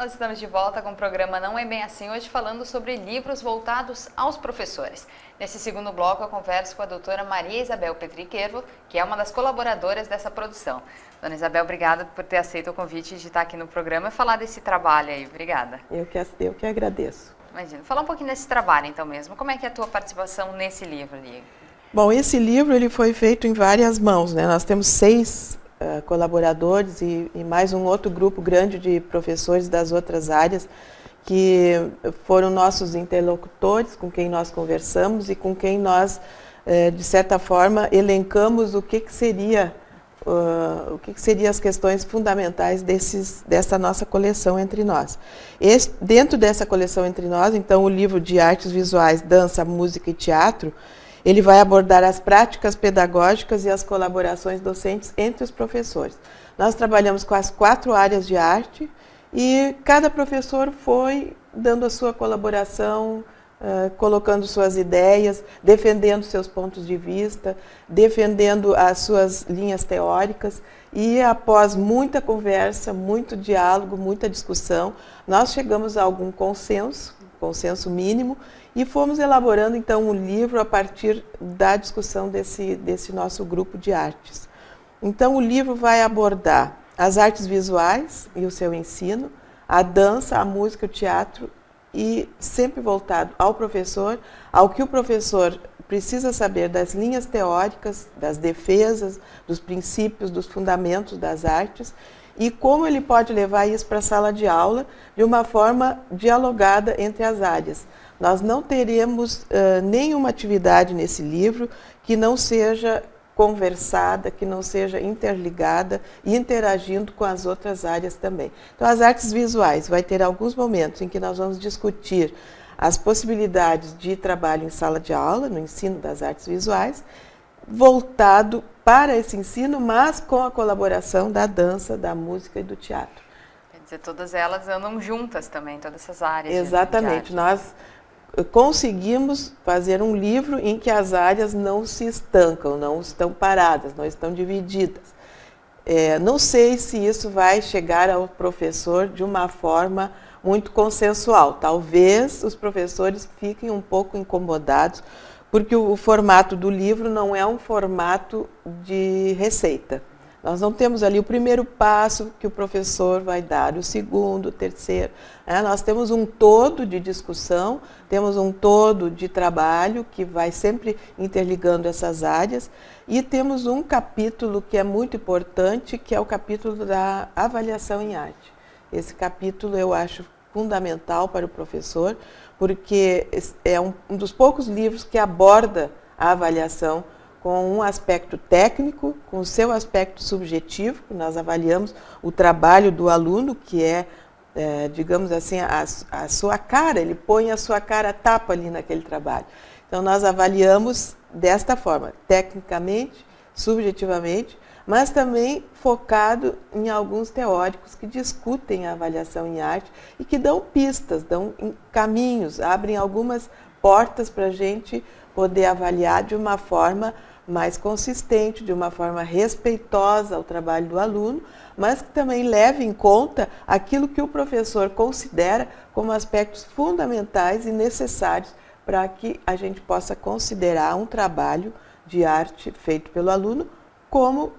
Nós estamos de volta com o programa Não é Bem Assim, hoje falando sobre livros voltados aos professores. Nesse segundo bloco eu converso com a doutora Maria Isabel Petriquervo, que é uma das colaboradoras dessa produção. Dona Isabel, obrigada por ter aceito o convite de estar aqui no programa e falar desse trabalho aí. Obrigada. Eu que agradeço. Imagina. Falar um pouquinho desse trabalho então mesmo. Como é que é a tua participação nesse livro ali? Bom, esse livro ele foi feito em várias mãos, né? Nós temos 6 colaboradores e mais um outro grupo grande de professores das outras áreas que foram nossos interlocutores, com quem nós conversamos e com quem nós, de certa forma, elencamos o que seriam as questões fundamentais dessa nossa coleção entre nós. Dentro dessa coleção entre nós, então, o livro de artes visuais, dança, música e teatro, ele vai abordar as práticas pedagógicas e as colaborações docentes entre os professores. Nós trabalhamos com as 4 áreas de arte e cada professor foi dando a sua colaboração, colocando suas ideias, defendendo seus pontos de vista, defendendo as suas linhas teóricas e após muita conversa, muito diálogo, muita discussão, nós chegamos a algum consenso mínimo, e fomos elaborando então um livro a partir da discussão desse nosso grupo de artes. Então o livro vai abordar as artes visuais e o seu ensino, a dança, a música, o teatro e sempre voltado ao professor, ao que o professor precisa saber das linhas teóricas, das defesas, dos princípios, dos fundamentos das artes e como ele pode levar isso para a sala de aula de uma forma dialogada entre as áreas. Nós não teremos nenhuma atividade nesse livro que não seja conversada, que não seja interligada e interagindo com as outras áreas também. Então, as artes visuais, vai ter alguns momentos em que nós vamos discutir as possibilidades de trabalho em sala de aula, no ensino das artes visuais, voltado para esse ensino, mas com a colaboração da dança, da música e do teatro. Quer dizer, todas elas andam juntas também, todas essas áreas. Exatamente. Nós conseguimos fazer um livro em que as áreas não se estancam, não estão paradas, não estão divididas. Não sei se isso vai chegar ao professor de uma forma muito consensual. Talvez os professores fiquem um pouco incomodados, porque o formato do livro não é um formato de receita. Nós não temos ali o primeiro passo que o professor vai dar, o segundo, o terceiro. Nós temos um todo de discussão, temos um todo de trabalho que vai sempre interligando essas áreas e temos um capítulo que é muito importante, que é o capítulo da avaliação em arte. Esse capítulo eu acho fundamental para o professor, porque é um dos poucos livros que aborda a avaliação com um aspecto técnico, com o seu aspecto subjetivo, que nós avaliamos o trabalho do aluno, que digamos assim, a sua cara, ele põe a sua cara tapa ali naquele trabalho. Então, nós avaliamos desta forma, tecnicamente, subjetivamente, mas também focado em alguns teóricos que discutem a avaliação em arte e que dão pistas, dão caminhos, abrem algumas portas para a gente poder avaliar de uma forma mais consistente, de uma forma respeitosa ao trabalho do aluno, mas que também leve em conta aquilo que o professor considera como aspectos fundamentais e necessários para que a gente possa considerar um trabalho de arte feito pelo aluno como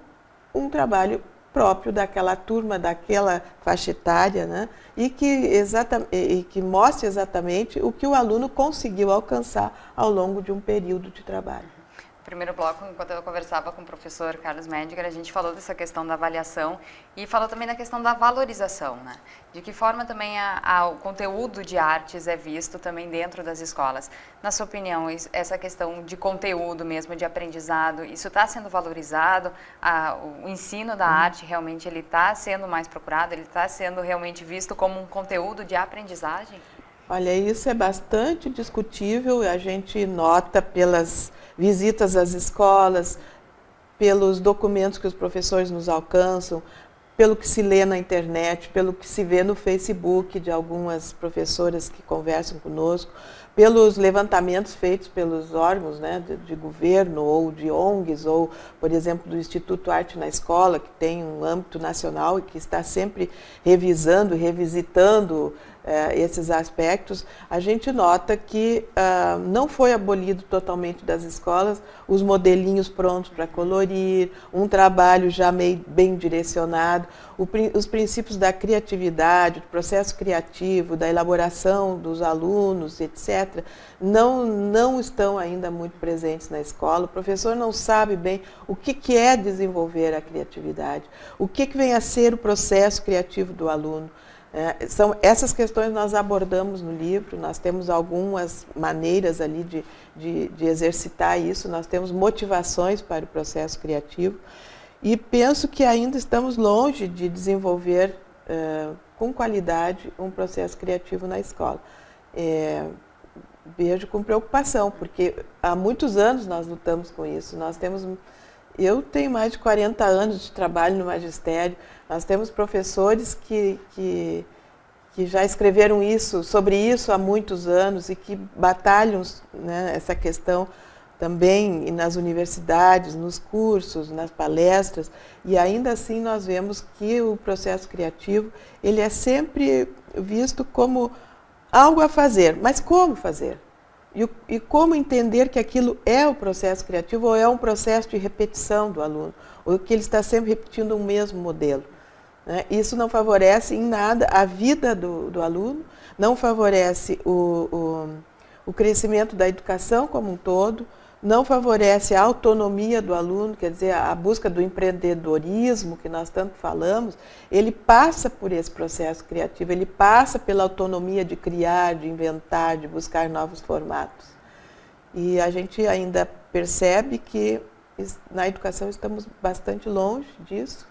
um trabalho próprio daquela turma, daquela faixa etária, né? e que mostre exatamente o que o aluno conseguiu alcançar ao longo de um período de trabalho. No primeiro bloco, enquanto eu conversava com o professor Carlos Mediger, a gente falou dessa questão da avaliação e falou também da questão da valorização, né? De que forma também o conteúdo de artes é visto também dentro das escolas. Na sua opinião, essa questão de conteúdo mesmo, de aprendizado, isso está sendo valorizado? O ensino da arte realmente ele está sendo mais procurado? Ele está sendo realmente visto como um conteúdo de aprendizagem? Olha, isso é bastante discutível, a gente nota pelas visitas às escolas, pelos documentos que os professores nos alcançam, pelo que se lê na internet, pelo que se vê no Facebook de algumas professoras que conversam conosco, pelos levantamentos feitos pelos órgãos, né, de governo ou de ONGs, ou, por exemplo, do Instituto Arte na Escola, que tem um âmbito nacional e que está sempre revisando e revisitando esses aspectos, a gente nota que não foi abolido totalmente das escolas os modelinhos prontos para colorir, um trabalho já bem direcionado, os princípios da criatividade, do processo criativo, da elaboração dos alunos, etc., não estão ainda muito presentes na escola. O professor não sabe bem o que é desenvolver a criatividade, o que vem a ser o processo criativo do aluno. São essas questões nós abordamos no livro, nós temos algumas maneiras ali de exercitar isso, nós temos motivações para o processo criativo e penso que ainda estamos longe de desenvolver com qualidade um processo criativo na escola. Vejo com preocupação, porque há muitos anos nós lutamos com isso, eu tenho mais de 40 anos de trabalho no magistério, nós temos professores que já escreveram sobre isso há muitos anos e que batalham, né, essa questão também nas universidades, nos cursos, nas palestras, e ainda assim nós vemos que o processo criativo ele é sempre visto como algo a fazer, mas como fazer? E como entender que aquilo é o processo criativo ou é um processo de repetição do aluno, ou que ele está sempre repetindo o mesmo modelo. Né? Isso não favorece em nada a vida do aluno, não favorece o crescimento da educação como um todo, não favorece a autonomia do aluno, quer dizer, a busca do empreendedorismo que nós tanto falamos, ele passa por esse processo criativo, ele passa pela autonomia de criar, de inventar, de buscar novos formatos. E a gente ainda percebe que na educação estamos bastante longe disso,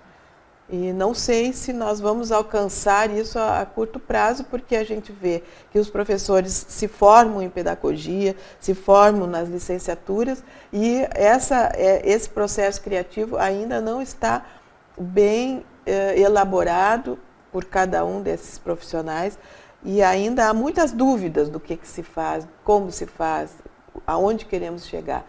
e não sei se nós vamos alcançar isso a curto prazo, porque a gente vê que os professores se formam em pedagogia, se formam nas licenciaturas, e esse processo criativo ainda não está bem elaborado por cada um desses profissionais, e ainda há muitas dúvidas do que se faz, como se faz, aonde queremos chegar.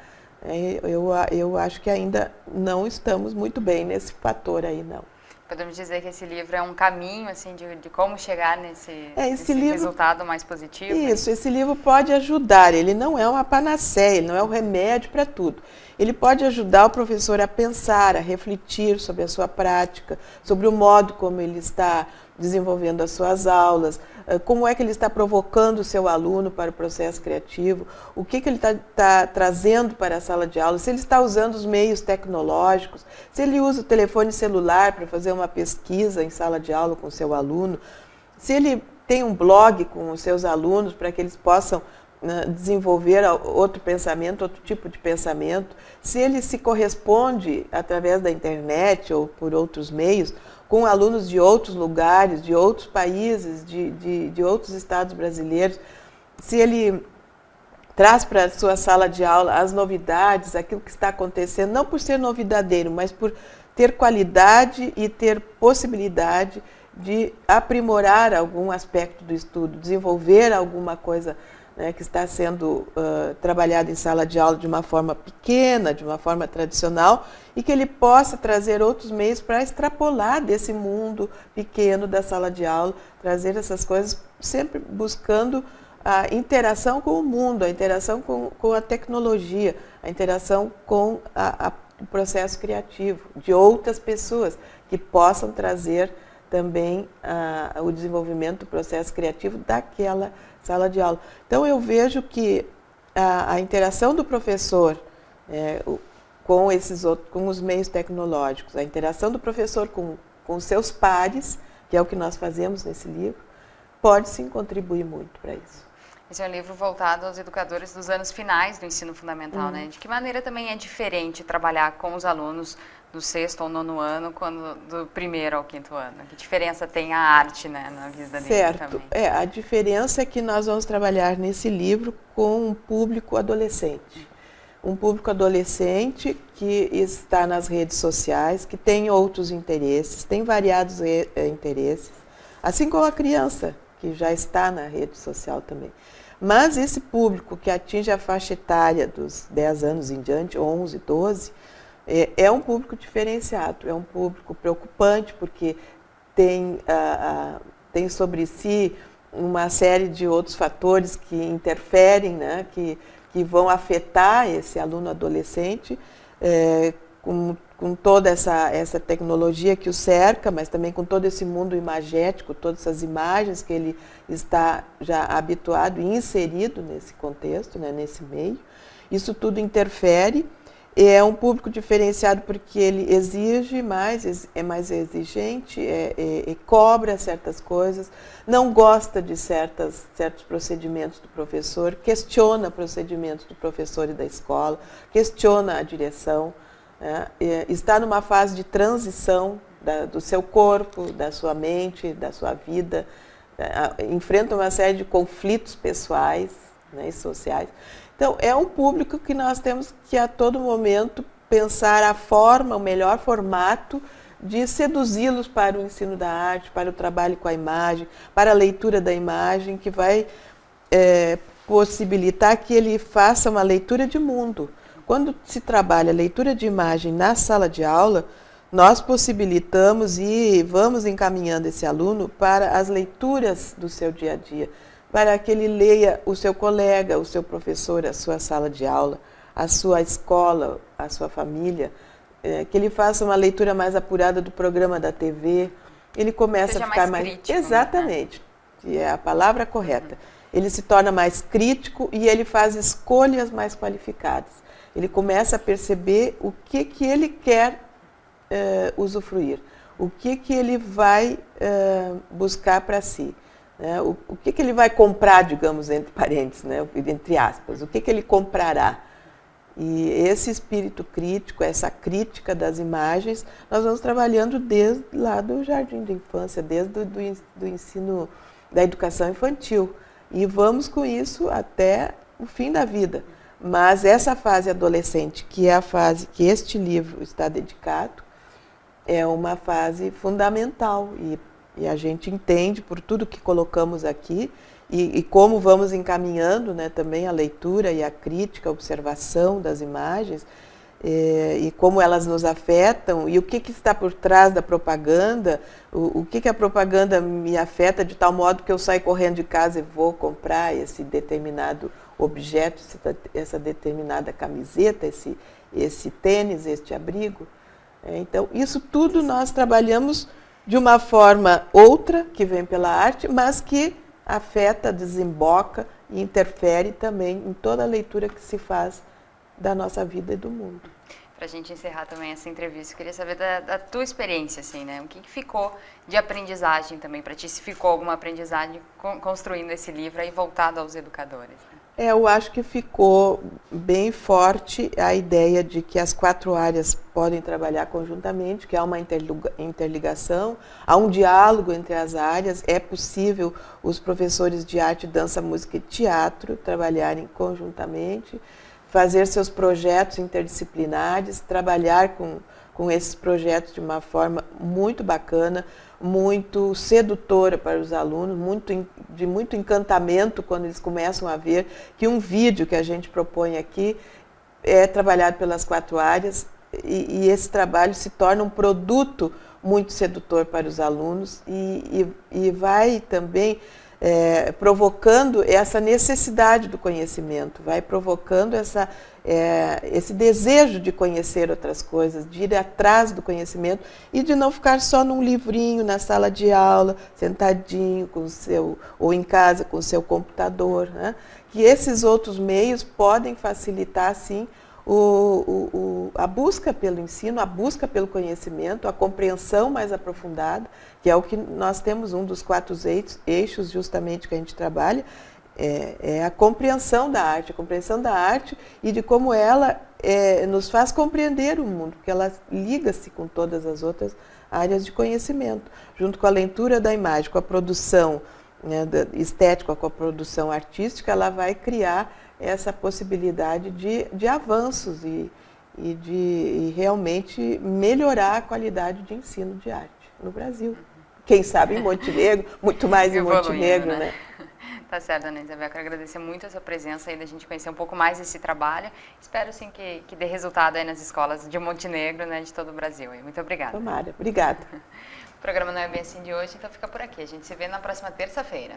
Eu acho que ainda não estamos muito bem nesse fator aí, não. Podemos dizer que esse livro é um caminho assim, de como chegar nesse livro, resultado mais positivo? Isso, esse livro pode ajudar, ele não é uma panaceia, ele não é um remédio para tudo. Ele pode ajudar o professor a pensar, a refletir sobre a sua prática, sobre o modo como ele está desenvolvendo as suas aulas, como é que ele está provocando o seu aluno para o processo criativo, o que ele está trazendo para a sala de aula, se ele está usando os meios tecnológicos, se ele usa o telefone celular para fazer uma pesquisa em sala de aula com o seu aluno, se ele tem um blog com os seus alunos para que eles possam desenvolver outro pensamento, outro tipo de pensamento, se ele se corresponde através da internet ou por outros meios com alunos de outros lugares, de outros países, de outros estados brasileiros, se ele traz para a sua sala de aula as novidades, aquilo que está acontecendo, não por ser novidadeiro, mas por ter qualidade e ter possibilidade de aprimorar algum aspecto do estudo, desenvolver alguma coisa, né, que está sendo trabalhada em sala de aula de uma forma pequena, de uma forma tradicional, e que ele possa trazer outros meios para extrapolar desse mundo pequeno da sala de aula, trazer essas coisas sempre buscando a interação com o mundo, a interação com a tecnologia, a interação com o processo criativo de outras pessoas que possam trazer também o desenvolvimento do processo criativo daquela sala de aula. Então, eu vejo que a interação do professor com os meios tecnológicos, a interação do professor com seus pares, que é o que nós fazemos nesse livro, pode sim contribuir muito para isso. Esse é um livro voltado aos educadores dos anos finais do ensino fundamental, né? De que maneira também é diferente trabalhar com os alunos do 6º ou 9º ano, quando do 1º ao 5º ano? Que diferença tem a arte, né, na vida deles também? A diferença é que nós vamos trabalhar nesse livro com um público adolescente. Um público adolescente que está nas redes sociais, que tem outros interesses, tem variados interesses, assim como a criança, que já está na rede social também. Mas esse público que atinge a faixa etária dos 10 anos em diante, 11, 12, é um público diferenciado, é um público preocupante, porque tem sobre si uma série de outros fatores que interferem, né, que vão afetar esse aluno adolescente, com toda essa tecnologia que o cerca, mas também com todo esse mundo imagético, todas essas imagens que ele está já habituado e inserido nesse contexto, né, nesse meio. Isso tudo interfere. É um público diferenciado porque ele exige mais, é mais exigente, cobra certas coisas, não gosta de certos procedimentos do professor, questiona procedimentos do professor e da escola, questiona a direção, né? Está numa fase de transição do seu corpo, da sua mente, da sua vida, enfrenta uma série de conflitos pessoais, né, e sociais. Então, é um público que nós temos que, a todo momento, pensar a forma, o melhor formato de seduzi-los para o ensino da arte, para o trabalho com a imagem, para a leitura da imagem, que vai possibilitar que ele faça uma leitura de mundo. Quando se trabalha a leitura de imagem na sala de aula, nós possibilitamos e vamos encaminhando esse aluno para as leituras do seu dia a dia, para que ele leia o seu colega, o seu professor, a sua sala de aula, a sua escola, a sua família, que ele faça uma leitura mais apurada do programa da TV, ele começa a ficar mais crítico, exatamente, que é a palavra correta. Ele se torna mais crítico e ele faz escolhas mais qualificadas. Ele começa a perceber o que ele quer usufruir, o que ele vai buscar para si. O que ele vai comprar, digamos, entre parênteses, né? Entre aspas, o que ele comprará. E esse espírito crítico, essa crítica das imagens, nós vamos trabalhando desde lá do jardim de infância, desde do ensino da educação infantil. E vamos com isso até o fim da vida. Mas essa fase adolescente, que é a fase que este livro está dedicado, é uma fase fundamental e a gente entende por tudo que colocamos aqui e como vamos encaminhando, né, também a leitura e a crítica, a observação das imagens e como elas nos afetam e o que está por trás da propaganda, o que a propaganda me afeta de tal modo que eu saio correndo de casa e vou comprar esse determinado objeto, essa determinada camiseta, esse tênis, este abrigo. Então, isso tudo nós trabalhamos de uma forma outra, que vem pela arte, mas que afeta, desemboca e interfere também em toda a leitura que se faz da nossa vida e do mundo. Para a gente encerrar também essa entrevista, eu queria saber da tua experiência, assim, né? O que ficou de aprendizagem também para ti? Se ficou alguma aprendizagem construindo esse livro aí voltado aos educadores? Né? Eu acho que ficou bem forte a ideia de que as 4 áreas podem trabalhar conjuntamente, que há uma interligação, há um diálogo entre as áreas, é possível os professores de arte, dança, música e teatro trabalharem conjuntamente, fazer seus projetos interdisciplinares, trabalhar com esses projetos de uma forma muito bacana, muito sedutora para os alunos, de muito encantamento quando eles começam a ver que um vídeo que a gente propõe aqui é trabalhado pelas 4 áreas e esse trabalho se torna um produto muito sedutor para os alunos e vai também provocando essa necessidade do conhecimento, vai provocando esse desejo de conhecer outras coisas, de ir atrás do conhecimento e de não ficar só num livrinho na sala de aula, sentadinho ou em casa com o seu computador, né? Que esses outros meios podem facilitar, sim, a busca pelo ensino, a busca pelo conhecimento, a compreensão mais aprofundada, que é o que nós temos, um dos 4 eixos justamente que a gente trabalha, é a compreensão da arte e de como ela nos faz compreender o mundo, porque ela liga-se com todas as outras áreas de conhecimento, junto com a leitura da imagem, com a produção, né, estética, com a produção artística, ela vai criar essa possibilidade de avanços e de realmente melhorar a qualidade de ensino de arte no Brasil. Quem sabe em Montenegro, muito mais em Montenegro, né? Tá certo, Ana Isabel. Quero agradecer muito a sua presença aí, da gente conhecer um pouco mais desse trabalho. Espero, sim, que dê resultado aí nas escolas de Montenegro, né, de todo o Brasil. Muito obrigada. Tomara. Obrigada. O programa não é bem assim de hoje, então fica por aqui. A gente se vê na próxima terça-feira.